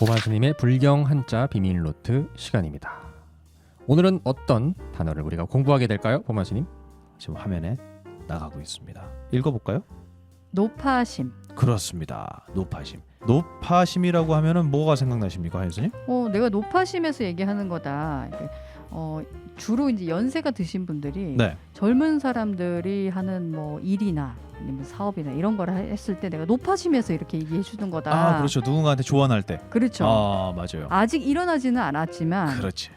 보마스님의 불경 한자 비밀 노트 시간입니다. 오늘은 어떤 단어를 우리가 공부하게 될까요, 보마스님? 지금 화면에 나가고 있습니다. 읽어볼까요? 노파심. 그렇습니다. 노파심. 노파심이라고 하면은 뭐가 생각나십니까, 하연스님? 내가 노파심에서 얘기하는 거다. 이게, 주로 이제 연세가 드신 분들이 네. 젊은 사람들이 하는 뭐 일이나 아니면 사업이나 이런 걸 했을 때 내가 노파심에서 이렇게 얘기해 주는 거다. 아, 그렇죠. 누군가한테 조언할 때. 그렇죠. 아, 맞아요. 아직 일어나지는 않았지만 그렇지.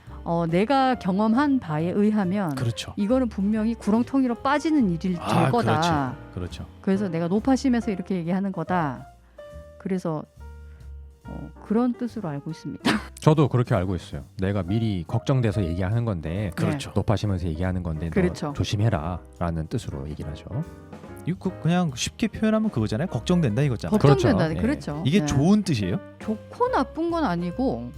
내가 경험한 바에 의하면 그렇죠. 이거는 분명히 구렁텅이로 빠지는 일일 될 거다. 그렇죠. 그래서 내가 노파심에서 이렇게 얘기하는 거다. 그래서 그런 뜻으로 알고 있습니다. 저도 그렇게 알고 있어요. 내가 미리 걱정돼서 얘기하는 건데 그렇죠. 높아시면서 얘기하는 건데 그렇죠. 너 조심해라 라는 뜻으로 얘기를 하죠. 이거 그냥 쉽게 표현하면 그거잖아요. 걱정된다 이거잖아요. 걱정된다. 그렇죠. 그렇죠. 이게 네. 좋은 뜻이에요? 좋고 나쁜 건 아니고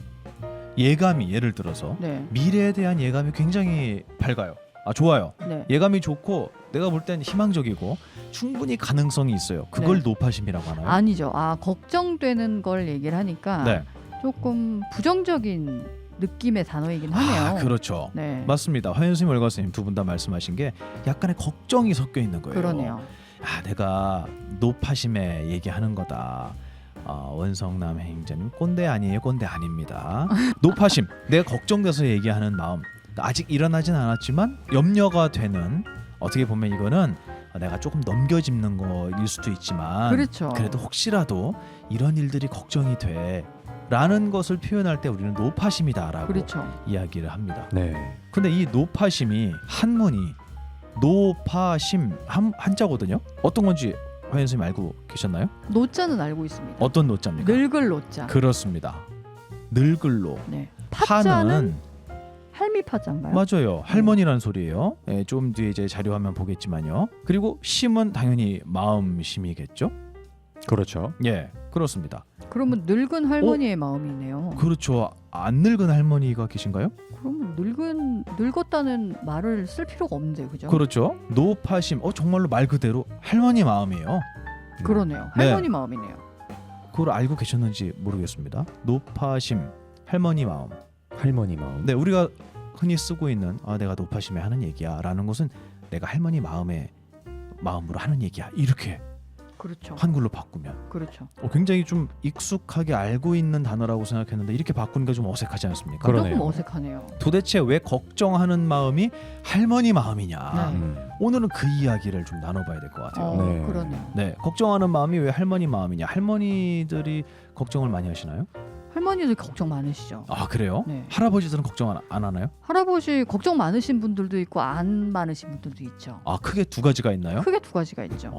예감이 예를 들어서 네. 미래에 대한 예감이 굉장히 밝아요. 아, 좋아요. 네. 예감이 좋고 내가 볼 땐 희망적이고 충분히 가능성이 있어요. 그걸 네. 노파심이라고 하나요? 아니죠. 걱정되는 걸 얘기를 하니까 네. 조금 부정적인 느낌의 단어이긴 하네요. 아, 그렇죠. 네. 맞습니다. 화연스님, 월가스님 두 분 다 말씀하신 게 약간의 걱정이 섞여 있는 거예요. 그러네요. 아, 내가 노파심에 얘기하는 거다. 원성남 행자님 꼰대 아니에요? 꼰대 아닙니다. 노파심, 내가 걱정돼서 얘기하는 마음. 아직 일어나진 않았지만 염려가 되는, 어떻게 보면 이거는 내가 조금 넘겨짚는 거일 수도 있지만 그렇죠. 그래도 혹시라도 이런 일들이 걱정이 돼 라는 것을 표현할 때 우리는 노파심이다라고 그렇죠. 이야기를 합니다. 네. 근데 이 노파심이 한문이 노파심 한자거든요. 어떤 건지 화연 선생님 알고 계셨나요? 노자는 알고 있습니다. 어떤 노자입니까? 늙을 노자. 그렇습니다. 늙을로. 네. 파자는 파는 할미 파자인가요? 맞아요. 할머니라는 소리예요. 예, 좀 뒤에 이제 자료 화면 보겠지만요. 그리고 심은 당연히 마음심이겠죠. 그렇죠. 예, 그렇습니다. 그러면 늙은 할머니의 마음이네요. 그렇죠. 안 늙은 할머니가 계신가요? 그러면 늙었다는 말을 쓸 필요가 없는데, 그죠? 그렇죠. 노파심. 정말로 말 그대로 할머니 마음이에요. 그러네요. 네. 할머니 마음이네요. 그걸 알고 계셨는지 모르겠습니다. 노파심, 할머니 마음. 할머니 마음. 네, 우리가 흔히 쓰고 있는 내가 노파심에 하는 얘기야라는 것은 내가 할머니 마음으로 하는 얘기야. 이렇게 그렇죠. 한글로 바꾸면 그렇죠. 굉장히 좀 익숙하게 알고 있는 단어라고 생각했는데 이렇게 바꾸니까 좀 어색하지 않습니까? 그러네요. 조금 어색하네요. 도대체 왜 걱정하는 마음이 할머니 마음이냐? 네. 오늘은 그 이야기를 좀 나눠봐야 될 것 같아요. 네. 그러네요. 네, 걱정하는 마음이 왜 할머니 마음이냐? 할머니들이 걱정을 많이 하시나요? 할머니들 걱정 많으시죠? 아, 그래요? 네. 할아버지들은 걱정 안 하나요? 할아버지 걱정 많으신 분들도 있고 안 많으신 분들도 있죠. 아, 크게 두 가지가 있나요? 크게 두 가지가 있죠.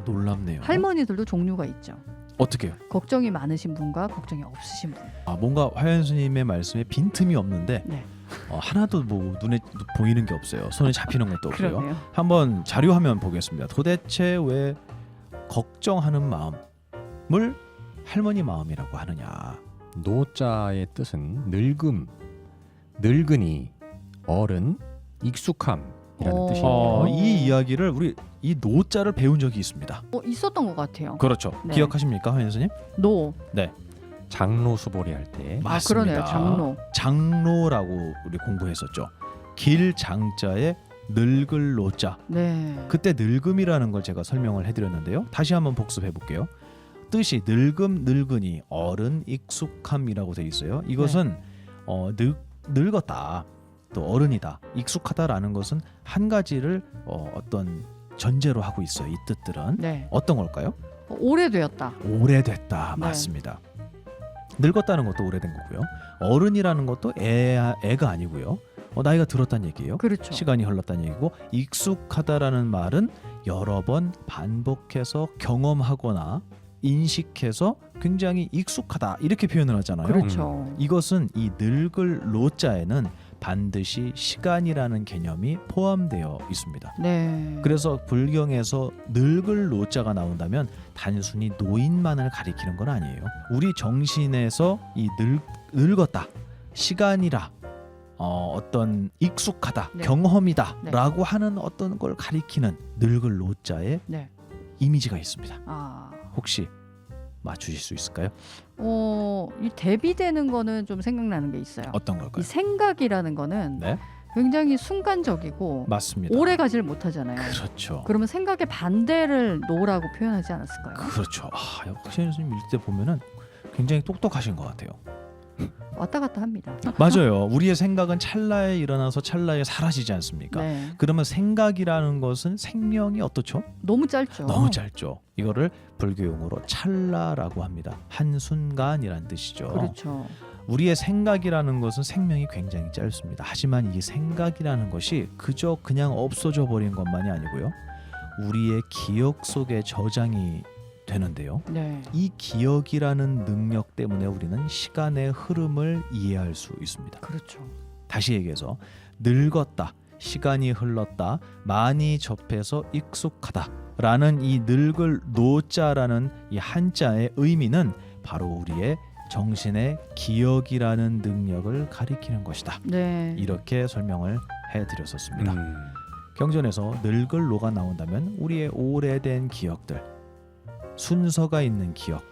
놀랍네요. 할머니들도 종류가 있죠. 어떻게요? 걱정이 많으신 분과 걱정이 없으신 분. 뭔가 화연 스님의 말씀에 빈틈이 없는데 네. 하나도 뭐 눈에 보이는 게 없어요. 손에 잡히는 것도 없고요. 그러네요. 한번 자료 화면 보겠습니다. 도대체 왜 걱정하는 마음을 할머니 마음이라고 하느냐? 노자의 뜻은 늙음, 늙은이, 어른, 익숙함이라는 뜻이에요. 이 이야기를 우리 이 노자를 배운 적이 있습니다. 있었던 것 같아요. 그렇죠. 네. 기억하십니까, 화연 스님? 노. 장로 수보리 할 때 맞습니다. 그러네요. 장로. 장로라고 우리 공부했었죠. 길 장자에 늙을 노자. 네. 그때 늙음이라는 걸 제가 설명을 해드렸는데요. 다시 한번 복습해 볼게요. 뜻이 늙음, 늙은이, 어른, 익숙함이라고 돼 있어요. 이것은 늙었다, 또 어른이다, 익숙하다라는 것은 한 가지를 어떤 전제로 하고 있어요. 이 뜻들은 네. 어떤 걸까요? 오래되었다. 오래됐다. 네. 맞습니다. 늙었다는 것도 오래된 거고요. 어른이라는 것도 애가 아니고요. 나이가 들었다는 얘기예요. 그렇죠. 시간이 흘렀다는 얘기고, 익숙하다라는 말은 여러 번 반복해서 경험하거나 인식해서 굉장히 익숙하다 이렇게 표현을 하잖아요. 그렇죠. 이것은 이 늙을 노자에는 반드시 시간이라는 개념이 포함되어 있습니다. 네. 그래서 불경에서 늙을 노자가 나온다면 단순히 노인만을 가리키는 건 아니에요. 우리 정신에서 이 늙었다, 시간이라, 어떤 익숙하다, 네. 경험이다 네. 라고 하는 어떤 걸 가리키는 늙을 노자의 네. 이미지가 있습니다. 아. 혹시 맞추실 수 있을까요? 이 대비되는 거는 좀 생각나는 게 있어요. 어떤 이 걸까요? 생각이라는 거는 네, 굉장히 순간적이고 맞습니다. 오래 가지를 못하잖아요. 그렇죠. 그러면 생각의 반대를 노라고 표현하지 않았을까요? 그렇죠. 역시 선생님 읽을 때 보면은 굉장히 똑똑하신 것 같아요. 왔다 갔다 합니다. 맞아요. 우리의 생각은 찰나에 일어나서 찰나에 사라지지 않습니까? 네. 그러면 생각이라는 것은 생명이 어떻죠? 너무 짧죠. 너무 짧죠. 이거를 불교 용어로 찰나라고 합니다. 한순간이란 뜻이죠. 그렇죠. 우리의 생각이라는 것은 생명이 굉장히 짧습니다. 하지만 이 생각이라는 것이 그저 그냥 없어져 버린 것만이 아니고요. 우리의 기억 속에 저장이 되는데요. 네. 이 기억이라는 능력 때문에 우리는 시간의 흐름을 이해할 수 있습니다. 그렇죠. 다시 얘기해서 늙었다, 시간이 흘렀다, 많이 접해서 익숙하다라는 이 늙을 노자라는 이 한자의 의미는 바로 우리의 정신의 기억이라는 능력을 가리키는 것이다. 네. 이렇게 설명을 해드렸었습니다. 음. 경전에서 늙을 노가 나온다면 우리의 오래된 기억들, 순서가 있는 기억,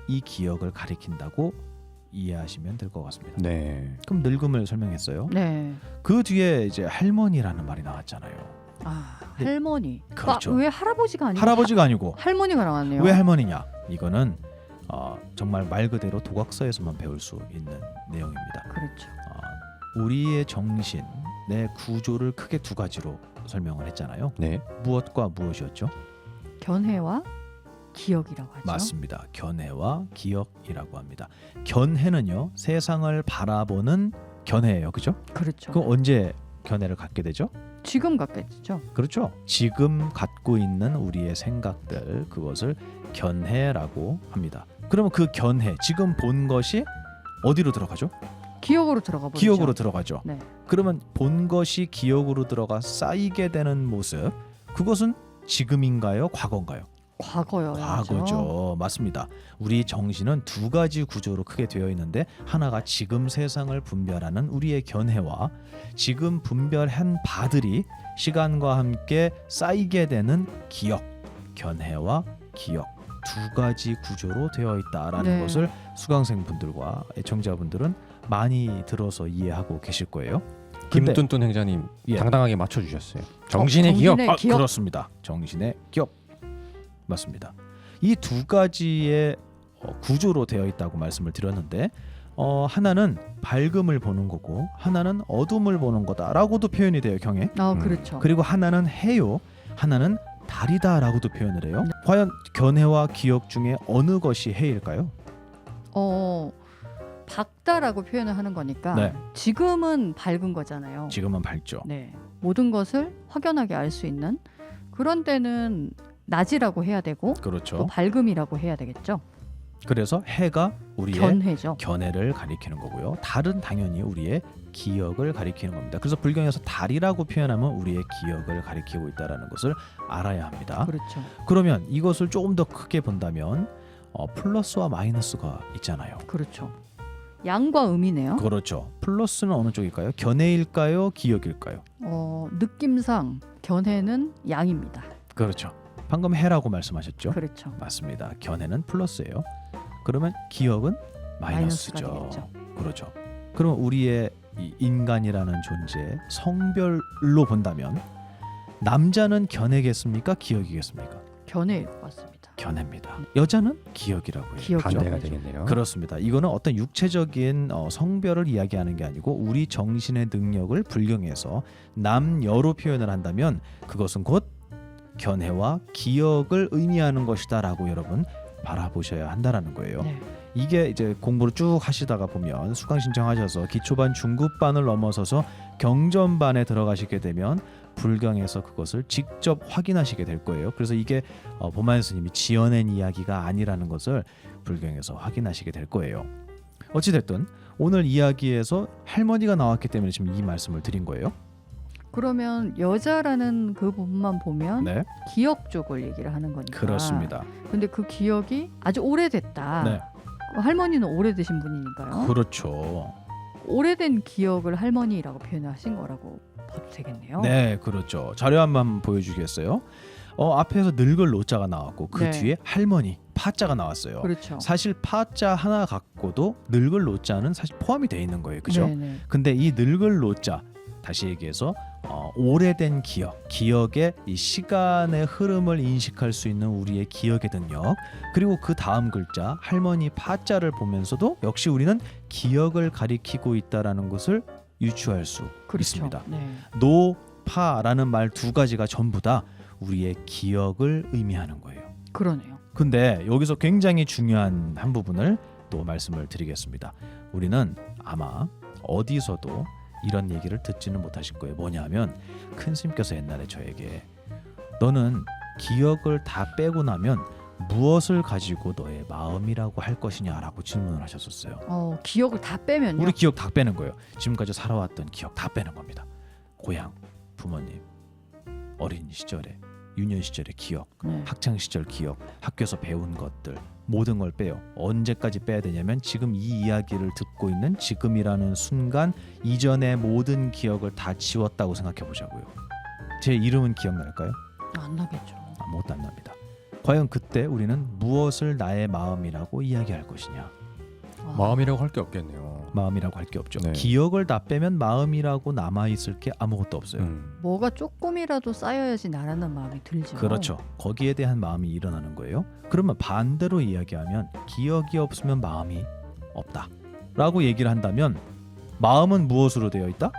이 기억을 가리킨다고 이해하시면 될 것 같습니다. 네. 그럼 늙음을 설명했어요. 네. 그 뒤에 이제 할머니라는 말이 나왔잖아요. 네. 할머니. 그렇죠. 왜 할아버지가 아니고 할아버지가 아니고 할머니가 나왔네요. 왜 할머니냐? 이거는 정말 말 그대로 도각서에서만 배울 수 있는 내용입니다. 그렇죠. 우리의 정신의 구조를 크게 두 가지로 설명을 했잖아요. 네. 무엇과 무엇이었죠? 견해와 기억이라고 하죠. 맞습니다. 견해와 기억이라고 합니다. 견해는요, 세상을 바라보는 견해예요. 그죠? 그렇죠. 그럼 언제 견해를 갖게 되죠? 지금 갖겠죠. 그렇죠. 지금 갖고 있는 우리의 생각들, 그것을 견해라고 합니다. 그러면 그 견해, 지금 본 것이 어디로 들어가죠? 기억으로 들어가 버리죠. 기억으로 들어가죠. 네. 그러면 본 것이 기억으로 들어가 쌓이게 되는 모습, 그것은 지금인가요? 과거인가요? 과거여야죠. 과거죠. 맞습니다. 우리 정신은 두 가지 구조로 크게 되어 있는데, 하나가 지금 세상을 분별하는 우리의 견해와 지금 분별한 바들이 시간과 함께 쌓이게 되는 기억, 견해와 기억, 두 가지 구조로 되어 있다라는 네. 것을 수강생분들과 애청자분들은 많이 들어서 이해하고 계실 거예요. 근데 김뚠뚠 행자님 예. 당당하게 맞춰주셨어요. 정신의 기억. 정신의 기억. 그렇습니다. 정신의 기억. 맞습니다. 이 두 가지의 구조로 되어 있다고 말씀을 드렸는데, 하나는 밝음을 보는 거고 하나는 어둠을 보는 거다라고도 표현이 돼요, 경에. 그렇죠. 그리고 하나는 해요, 하나는 달이다라고도 표현을 해요. 과연 견해와 기억 중에 어느 것이 해일까요? 밝다라고 표현을 하는 거니까 네. 지금은 밝은 거잖아요. 지금은 밝죠. 네. 모든 것을 확연하게 알 수 있는 그런 때는 낮이라고 해야 되고 또 그렇죠. 밝음이라고 해야 되겠죠. 그래서 해가 우리의 견해죠. 견해를 가리키는 거고요. 달은 당연히 우리의 기억을 가리키는 겁니다. 그래서 불경에서 달이라고 표현하면 우리의 기억을 가리키고 있다는 것을 알아야 합니다. 그렇죠. 그러면 이것을 조금 더 크게 본다면 플러스와 마이너스가 있잖아요. 그렇죠. 양과 음이네요. 그렇죠. 플러스는 어느 쪽일까요? 견해일까요? 기억일까요? 느낌상 견해는 양입니다. 그렇죠. 방금 해라고 말씀하셨죠? 그렇죠. 맞습니다. 견해는 플러스예요. 그러면 기억은 마이너스가 마이너스죠. 되겠죠. 그렇죠. 그럼 우리의 이 인간이라는 존재 성별로 본다면 남자는 견해겠습니까? 기억이겠습니까? 견해일 것 같습니다. 견해입니다. 여자는 기억이라고 해요. 기억이죠. 반대가 그렇죠. 되겠네요. 그렇습니다. 이거는 어떤 육체적인 성별을 이야기하는 게 아니고 우리 정신의 능력을 불경해서 남여로 표현을 한다면 그것은 곧 견해와 기억을 의미하는 것이다라고 여러분 바라보셔야 한다라는 거예요. 네. 이게 이제 공부를 쭉 하시다가 보면 수강 신청하셔서 기초반 중급반을 넘어서서 경전반에 들어가시게 되면 불경에서 그것을 직접 확인하시게 될 거예요. 그래서 이게 보만 스님이 지어낸 이야기가 아니라는 것을 불경에서 확인하시게 될 거예요. 어찌됐든 오늘 이야기에서 할머니가 나왔기 때문에 지금 이 말씀을 드린 거예요. 그러면 여자라는 그 부분만 보면 네, 기억 쪽을 얘기를 하는 거니까. 그렇습니다. 근데 그 기억이 아주 오래됐다. 네, 할머니는 오래되신 분이니까요. 그렇죠. 오래된 기억을 할머니라고 표현하신 거라고 봐도 되겠네요. 네, 그렇죠. 자료 한번 보여주겠어요? 앞에서 늙을 노자가 나왔고 그 네. 뒤에 할머니 파자가 나왔어요. 그렇죠. 사실 파자 하나 갖고도 늙을 노자는 사실 포함이 돼 있는 거예요. 그죠? 네네. 근데 이 늙을 노자 다시 얘기해서 오래된 기억의 이 시간의 흐름을 인식할 수 있는 우리의 기억의 능력, 그리고 그 다음 글자 할머니 파자를 보면서도 역시 우리는 기억을 가리키고 있다라는 것을 유추할 수 그렇죠. 있습니다. 네. 노파라는 말 두 가지가 전부 다 우리의 기억을 의미하는 거예요. 그러네요. 근데 여기서 굉장히 중요한 한 부분을 또 말씀을 드리겠습니다. 우리는 아마 어디서도 이런 얘기를 듣지는 못하실 거예요. 뭐냐면 큰 스님께서 옛날에 저에게 너는 기억을 다 빼고 나면 무엇을 가지고 너의 마음이라고 할 것이냐라고 질문을 하셨었어요. 기억을 다 빼면요. 우리 기억 다 빼는 거예요. 지금까지 살아왔던 기억 다 빼는 겁니다. 고향, 부모님, 어린 시절에, 유년 시절의 기억, 네. 학창 시절 기억, 학교에서 배운 것들 모든 걸 빼요. 언제까지 빼야 되냐면 지금 이 이야기를 듣고 있는 지금이라는 순간 이전의 모든 기억을 다 지웠다고 생각해 보자고요. 제 이름은 기억날까요? 안 나겠죠. 아무것도 안 납니다. 과연 그때 우리는 무엇을 나의 마음이라고 이야기할 것이냐? 마음이라고 할 게 없겠네요. 마음이라고 할 게 없죠. 네. 기억을 다 빼면 마음이라고 남아있을 게 아무것도 없어요. 뭐가 조금이라도 쌓여야지 나라는 마음이 들죠. 그렇죠. 거기에 대한 마음이 일어나는 거예요. 그러면 반대로 이야기하면 기억이 없으면 마음이 없다 라고 얘기를 한다면 마음은 무엇으로 되어 있다?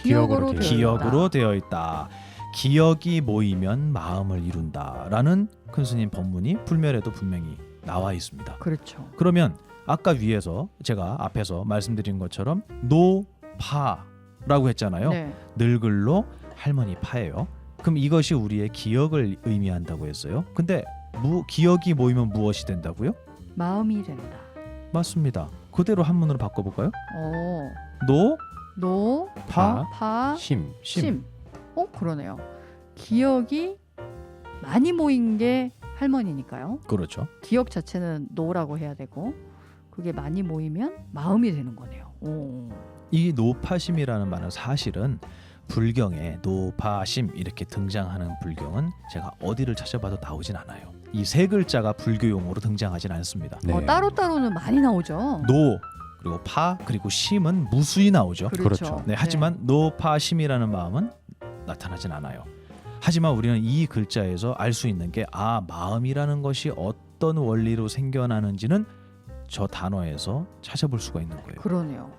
기억으로 되어 기억으로 되어 있다. 기억이 모이면 마음을 이룬다라는 큰 스님 법문이 불멸에도 분명히 나와 있습니다. 그렇죠. 그러면 아까 위에서 제가 앞에서 말씀드린 것처럼 노파라고 했잖아요. 네. 늙을로 할머니 파예요. 그럼 이것이 우리의 기억을 의미한다고 했어요. 근데 기억이 모이면 무엇이 된다고요? 마음이 된다. 맞습니다. 그대로 한문으로 바꿔볼까요? 노, 파, 파, 심. 심. 그러네요. 기억이 많이 모인 게 할머니니까요. 그렇죠. 기억 자체는 노라고 해야 되고 그게 많이 모이면 마음이 되는 거네요. 이 노파심이라는 말은 사실은 불경에 노파심 이렇게 등장하는 불경은 제가 어디를 찾아봐도 나오진 않아요. 이 세 글자가 불교 용어로 등장하진 않습니다. 네. 따로따로는 많이 나오죠. 노 그리고 파 그리고 심은 무수히 나오죠. 그렇죠. 네, 하지만 노파심이라는 마음은 나타나진 않아요. 하지만 우리는 이 글자에서 알 수 있는 게 마음이라는 것이 어떤 원리로 생겨나는지는 저 단어에서 찾아볼 수가 있는 거예요. 그러네요.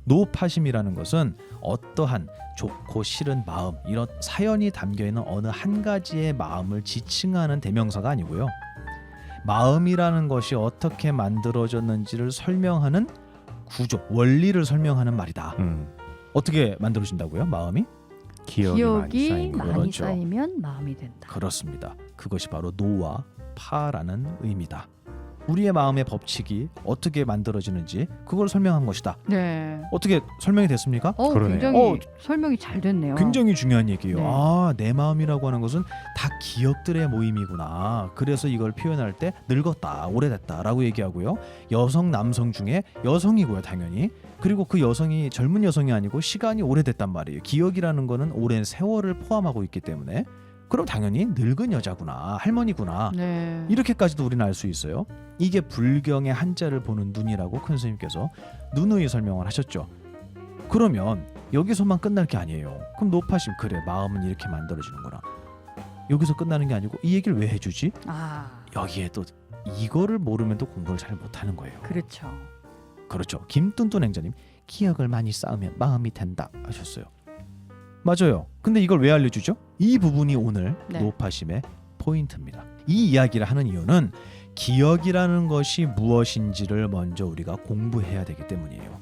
노파심이라는 것은 어떠한 좋고 싫은 마음 이런 사연이 담겨있는 어느 한 가지의 마음을 지칭하는 대명사가 아니고요. 마음이라는 것이 어떻게 만들어졌는지를 설명하는 구조, 원리를 설명하는 말이다. 어떻게 만들어진다고요? 마음이? 기억이 많이 그렇죠. 쌓이면 마음이 된다. 그렇습니다. 그것이 바로 노와 파라는 의미다. 우리의 마음의 법칙이 어떻게 만들어지는지 그걸 설명한 것이다. 네. 어떻게 설명이 됐습니까? 그러네요. 굉장히 설명이 잘 됐네요. 굉장히 중요한 얘기예요. 네. 내 마음이라고 하는 것은 다 기억들의 모임이구나. 그래서 이걸 표현할 때 늙었다, 오래됐다라고 얘기하고요. 여성, 남성 중에 여성이고요, 당연히. 그리고 그 여성이 젊은 여성이 아니고 시간이 오래됐단 말이에요. 기억이라는 거는 오랜 세월을 포함하고 있기 때문에 그럼 당연히 늙은 여자구나, 할머니구나. 네. 이렇게까지도 우리는 알 수 있어요. 이게 불경의 한자를 보는 눈이라고 큰 스님께서 누누이 설명을 하셨죠. 그러면 여기서만 끝날 게 아니에요. 그럼 노파심 그래 마음은 이렇게 만들어지는구나. 여기서 끝나는 게 아니고 이 얘기를 왜 해주지? 여기에 또 이거를 모르면 또 공부를 잘 못하는 거예요. 그렇죠. 그렇죠. 김뚠뚠 행자님 기억을 많이 쌓으면 마음이 된다 하셨어요. 맞아요. 근데 이걸 왜 알려주죠? 이 부분이 오늘 네. 노파심의 포인트입니다. 이 이야기를 하는 이유는 기억이라는 것이 무엇인지를 먼저 우리가 공부해야 되기 때문이에요.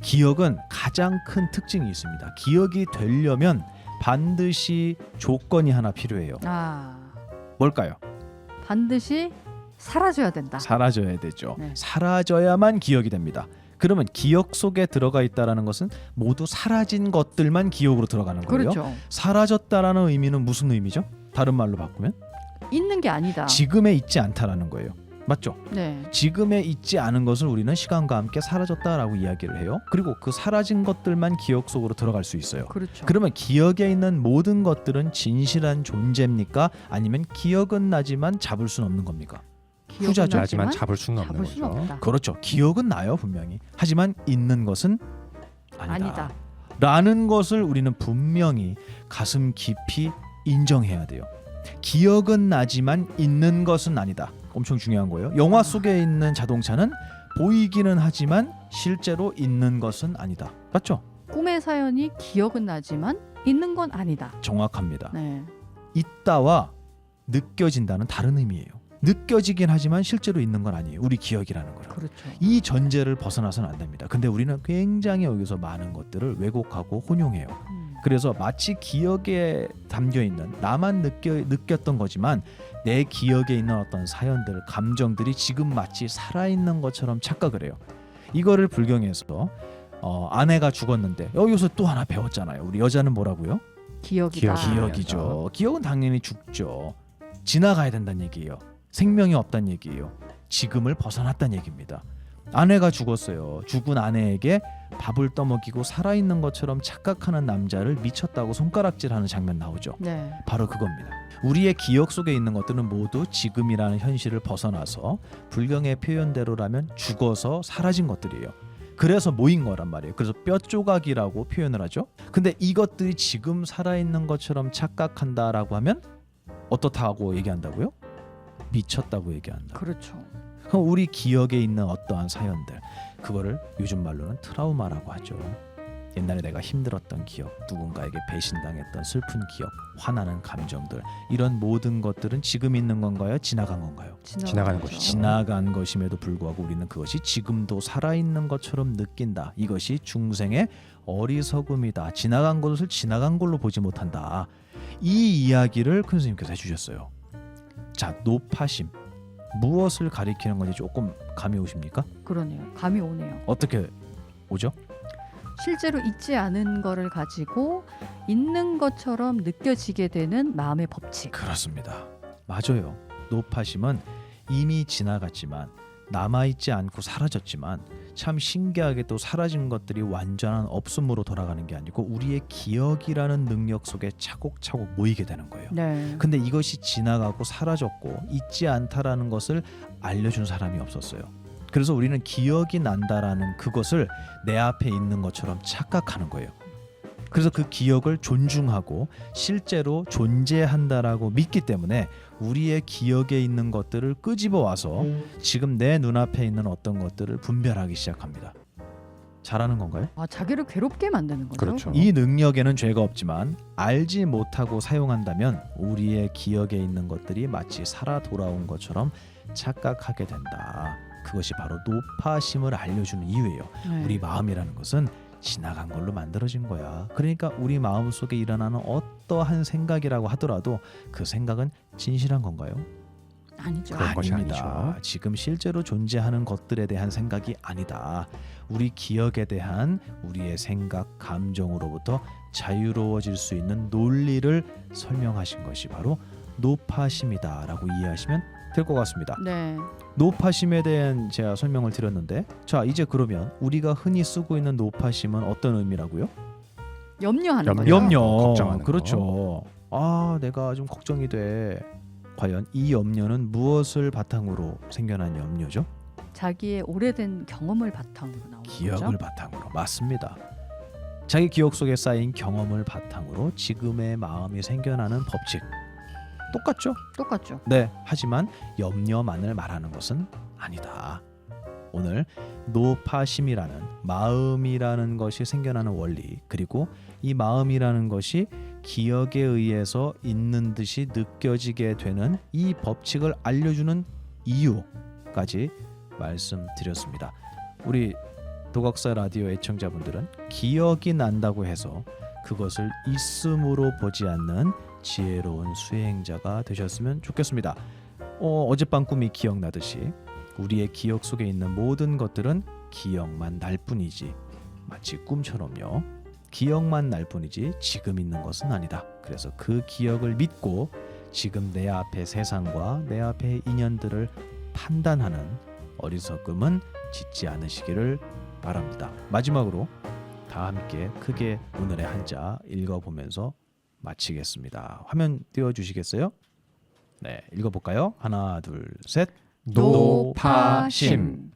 기억은 가장 큰 특징이 있습니다. 기억이 되려면 반드시 조건이 하나 필요해요. 뭘까요? 반드시 사라져야 된다. 사라져야 되죠. 네. 사라져야만 기억이 됩니다. 그러면 기억 속에 들어가 있다라는 것은 모두 사라진 것들만 기억으로 들어가는 거예요. 그렇죠. 사라졌다라는 의미는 무슨 의미죠? 다른 말로 바꾸면 있는 게 아니다. 지금에 있지 않다라는 거예요. 맞죠? 네. 지금에 있지 않은 것을 우리는 시간과 함께 사라졌다라고 이야기를 해요. 그리고 그 사라진 것들만 기억 속으로 들어갈 수 있어요. 그렇죠. 그러면 기억에 있는 모든 것들은 진실한 존재입니까? 아니면 기억은 나지만 잡을 수는 없는 겁니까? 기억은 후자죠. 하지만 나지만 잡을 수는 없는 잡을 수는 거죠. 없다. 그렇죠. 기억은 나요 분명히. 하지만 있는 것은 아니다. 라는 것을 우리는 분명히 가슴 깊이 인정해야 돼요. 기억은 나지만 있는 것은 아니다. 엄청 중요한 거예요. 영화 속에 있는 자동차는 보이기는 하지만 실제로 있는 것은 아니다. 맞죠? 꿈의 사연이 기억은 나지만 있는 건 아니다. 정확합니다. 네. 있다와 느껴진다는 다른 의미예요. 느껴지긴 하지만 실제로 있는 건 아니에요. 우리 기억이라는 거는. 그렇죠. 이 전제를 벗어나서는 안 됩니다. 근데 우리는 굉장히 여기서 많은 것들을 왜곡하고 혼용해요. 그래서 마치 기억에 담겨 있는 나만 느꼈던 거지만 내 기억에 있는 어떤 사연들, 감정들이 지금 마치 살아있는 것처럼 착각을 해요. 이거를 불경에서 아내가 죽었는데 여기서 또 하나 배웠잖아요. 우리 여자는 뭐라고요? 기억이다. 기억이죠. 기억은 당연히 죽죠. 지나가야 된다는 얘기예요. 생명이 없다는 얘기예요. 지금을 벗어났다는 얘기입니다. 아내가 죽었어요. 죽은 아내에게 밥을 떠먹이고 살아있는 것처럼 착각하는 남자를 미쳤다고 손가락질하는 장면 나오죠. 네. 바로 그겁니다. 우리의 기억 속에 있는 것들은 모두 지금이라는 현실을 벗어나서 불경의 표현대로라면 죽어서 사라진 것들이에요. 그래서 모인 거란 말이에요. 그래서 뼈 조각이라고 표현을 하죠. 근데 이것들이 지금 살아있는 것처럼 착각한다라고 하면 어떻다고 얘기한다고요? 미쳤다고 얘기한다. 그렇죠. 그럼 우리 기억에 있는 어떠한 사연들, 그거를 요즘 말로는 트라우마라고 하죠. 옛날에 내가 힘들었던 기억, 누군가에게 배신당했던 슬픈 기억, 화나는 감정들, 이런 모든 것들은 지금 있는 건가요? 지나간 건가요? 지나가는 것이죠. 지나간 것임에도 불구하고 우리는 그것이 지금도 살아있는 것처럼 느낀다. 이것이 중생의 어리석음이다. 지나간 것을 지나간 걸로 보지 못한다. 이 이야기를 큰 스님께서 해주셨어요. 자, 노파심 무엇을 가리키는 건지 조금 감이 오십니까? 그러네요. 감이 오네요. 어떻게 오죠? 실제로 있지 않은 거를 가지고 있는 것처럼 느껴지게 되는 마음의 법칙. 그렇습니다. 맞아요. 노파심은 이미 지나갔지만 남아있지 않고 사라졌지만 참 신기하게도 사라진 것들이 완전한 없음으로 돌아가는 게 아니고 우리의 기억이라는 능력 속에 차곡차곡 모이게 되는 거예요. 네. 근데 이것이 지나가고 사라졌고 있지 않다라는 것을 알려준 사람이 없었어요. 그래서 우리는 기억이 난다라는 그것을 내 앞에 있는 것처럼 착각하는 거예요. 그래서 그 기억을 존중하고 실제로 존재한다라고 믿기 때문에 우리의 기억에 있는 것들을 끄집어 와서 지금 내 눈앞에 있는 어떤 것들을 분별하기 시작합니다. 잘하는 건가요? 아, 자기를 괴롭게 만드는 거죠. 그렇죠. 이 능력에는 죄가 없지만 알지 못하고 사용한다면 우리의 기억에 있는 것들이 마치 살아 돌아온 것처럼 착각하게 된다. 그것이 바로 노파심을 알려주는 이유예요. 네. 우리 마음이라는 것은 지나간 걸로 만들어진 거야. 그러니까 우리 마음 속에 일어나는 어떠한 생각이라고 하더라도 그 생각은 진실한 건가요? 아니죠. 그런 것이 아닙니다. 아니죠. 지금 실제로 존재하는 것들에 대한 생각이 아니다. 우리 기억에 대한 우리의 생각, 감정으로부터 자유로워질 수 있는 논리를 설명하신 것이 바로 노파심이다라고 이해하시면 될 것 같습니다. 네. 노파심에 대한 제가 설명을 드렸는데, 자 이제 그러면 우리가 흔히 쓰고 있는 노파심은 어떤 의미라고요? 염려하는 염려. 거죠. 염려. 걱정하는 그렇죠. 아, 내가 좀 걱정이 돼. 과연 이 염려는 무엇을 바탕으로 생겨난 염려죠? 자기의 오래된 경험을 바탕으로 나오는 기억을 거죠. 바탕으로. 맞습니다. 자기 기억 속에 쌓인 경험을 바탕으로 지금의 마음이 생겨나는 법칙. 똑같죠? 똑같죠. 네. 하지만 염려만을 말하는 것은 아니다. 오늘 노파심이라는 마음이라는 것이 생겨나는 원리, 그리고 이 마음이라는 것이 기억에 의해서 있는 듯이 느껴지게 되는 이 법칙을 알려주는 이유까지 말씀드렸습니다. 우리 도각사 라디오 애청자분들은 기억이 난다고 해서 그것을 있음으로 보지 않는 지혜로운 수행자가 되셨으면 좋겠습니다. 어젯밤 꿈이 기억나듯이 우리의 기억 속에 있는 모든 것들은 기억만 날 뿐이지, 마치 꿈처럼요. 기억만 날 뿐이지 지금 있는 것은 아니다. 그래서 그 기억을 믿고 지금 내 앞의 세상과 내 앞의 인연들을 판단하는 어리석음은 짓지 않으시기를 바랍니다. 마지막으로 다 함께 크게 오늘의 한자 읽어보면서 마치겠습니다. 화면 띄워주시겠어요? 네, 읽어볼까요? 하나, 둘, 셋. 노파심.